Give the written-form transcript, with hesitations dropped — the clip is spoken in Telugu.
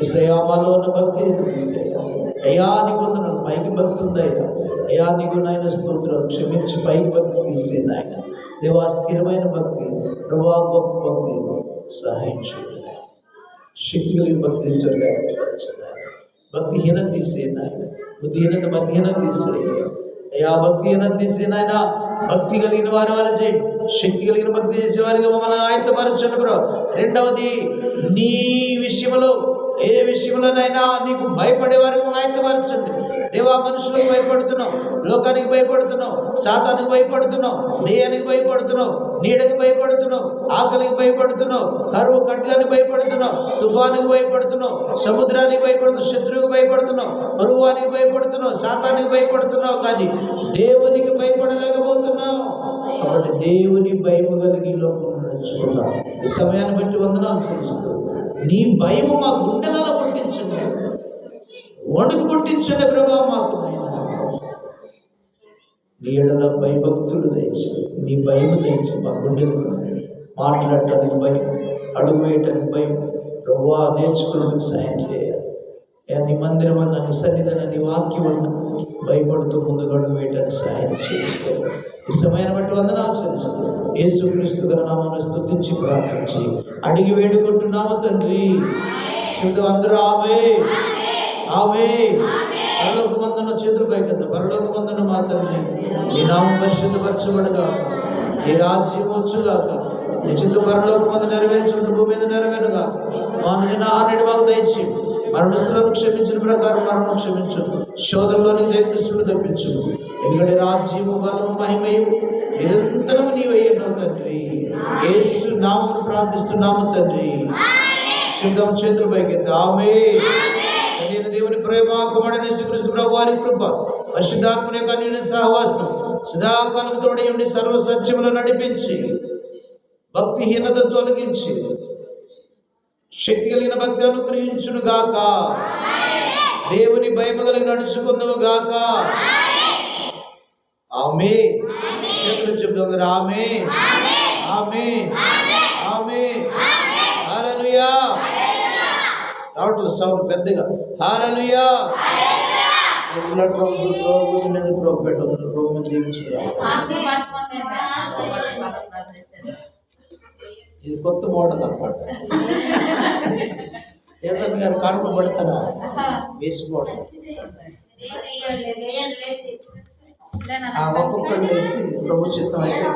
ఏసయ్యా మాలో ఉన్న భక్తి తీసేయ్యా. అయ్యా నీకు వందనాలు. పైకి భక్తి ఉందయ్యా. అయ్యా నీకు నాయన స్తోత్రం. క్షమించి పైకి భక్తి తీసే నాయన దేవా. స్థిరమైన భక్తి ప్రభా, గొప్ప భక్తి సహాయం చేయాలి. శక్తి కలిగిన భక్తి తీసేవారు. భక్తిహీనత తీసే నాయన. బుద్ధిహీనత భక్తిహీనత తీసేయ అయ్యా. భక్తిహీనత తీసే నాయన. భక్తి కలిగిన వారి వల్ల చేయండి. శక్తి కలిగిన భక్తి చేసేవారిగా మమ్మల్ని ఆయత్తపరచండి ప్రభు. రెండవది, నీ విషయంలో ఏ విషయంలోనైనా నీకు భయపడే వారికి మమ్మల్ని ఆయత్తపరచండి దేవా. మనుషులకు భయపడుతున్నావు, లోకానికి భయపడుతున్నావు, సాతానికి భయపడుతున్నావు, దేయానికి భయపడుతున్నావు, నీడకి భయపడుతున్నావు, ఆకలికి భయపడుతున్నావు, కరువు ఖడ్గానికి భయపడుతున్నావు, తుఫానికి భయపడుతున్నావు, సముద్రానికి భయపడుతున్నావు, శత్రువుకి భయపడుతున్నావు, పరువానికి భయపడుతున్నావు, సాతానికి భయపడుతున్నావు, కానీ దేవునికి భయపడలేకపోతున్నావు. కాబట్టి దేవుని భయము కలిగి లోపల నడుచుకున్నావు. ఈ సమయాన్ని బట్టి వందనాలు చెల్లిస్తూ నీ భయము మా గుండెలలో పుట్టించండి, వణుకు పుట్టించండి ప్రభా మాకు. నీ ఎడల భయభక్తులు దయచి, నీ భయము దయచి మా గుండెలు. మాట్లాడటానికి భయం, అడుగు వేయటానికి భయం ప్రభా నేర్చుకోవడానికి సాయం చేయాలి. నీ మందిరం అన్న, నీ సన్నిధి, నీ వాక్యం అన్న భయపడుతూ ముందుకు అడుగు వేయటానికి సాయం చేయాలి. ఈ సమయాన్ని బట్టి వందనాలు చెల్లిస్తూ యేసుక్రీస్తు గారి నామమును స్తుతించి ప్రార్థించి అడిగి వేడుకుంటున్నాము తండ్రి. శుద్ధ అందరూ ఆమేన్, ఆమేన్. పరలోకమందున్న చేతులు పైకెత్త. పరలోకమందున్న మా తండ్రి, నీ నామం పరిశుద్ధపరచబడగా, నీ రాజ్యం వచ్చుగాక, నీ చిత్త పరలోకమందు నెరవేర్చుకుంటూ భూమి మీద నెరవేరుగా. మా నిన్న ఆనాడు మాకు దయచి మరణస్థులను క్షమించిన ప్రకారం మరణం క్షమించు. శోధంలోని దయదృష్టిని తప్పించు. ఎందుకంటే రాజ్యము, బలము, మహిమయు నిరంతరము నీవయ్యావు తండ్రి. యేసు నామమును ప్రార్థిస్తున్నాము తండ్రి. శుద్ధం చేతుల పైకెత్త. ఆమేన్. దేవుని ప్రేమ, కుమారుడైన యేసుక్రీస్తు ప్రభువు వారి కృప, పరిశుద్ధాత్మ యొక్క అన్యోన్య సహవాసం సదాకాలం తోడై ఉండి సర్వ సత్యములో నడిపించి భక్తిహీనత తొలగించి శక్తి కలిగిన భక్తి అనుగ్రహించును గాక. దేవుని భయము కలిగి నడుచుకుందువు గాక. ఆమేన్. చేతులు చెప్తాం. ఆమేన్, ఆమేన్, ఆమేన్. హల్లెలూయా. రావట్లేదు సౌండ్ పెద్దగా. హల్లెలూయా. ఇది కొత్త మోడల్ అన్నమాట. ఏసన్న గారు కానుక పడతారా? వేసి మోడల్ ఒక్కొక్కరు వేసి ప్రభు చిత్తం అయితే